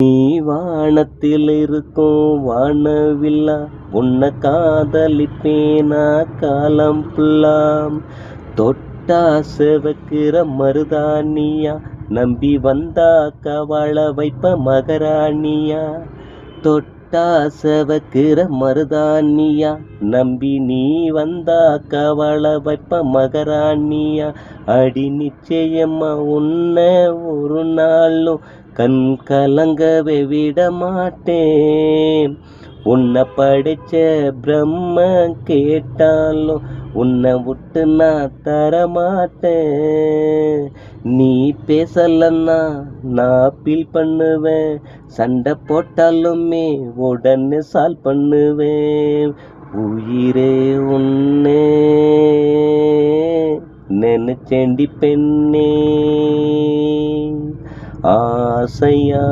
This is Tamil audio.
நீ வானத்தில் இருக்கும் வானவில்லா, உன்னை காதலிப்பேனா காலம் புல்லாம். தொட்டா செவக்கிற மருதாணியா, நம்பி வந்தா கவள வைப்ப மகராணியா. தொட்டா செவக்கிற மருதாணியா, நம்பி நீ வந்தா கவள வைப்ப மகராணியா. அடி நிச்சயமா உன்னை ஒரு நாளும் கண் கலங்கவே விட மாட்டேன். உன்னை படிச்ச பிரம்ம கேட்டாலும் உன்னை விட்டு நான் தரமாட்டேன். நீ பேசலன்னா நான் ஃபீல் பண்ணுவேன். சண்டை போட்டாலுமே உடனே சால்வ் பண்ணுவேன். உயிரே உன்னே நினைச்சேண்டி பெண்ணே ஆசையா.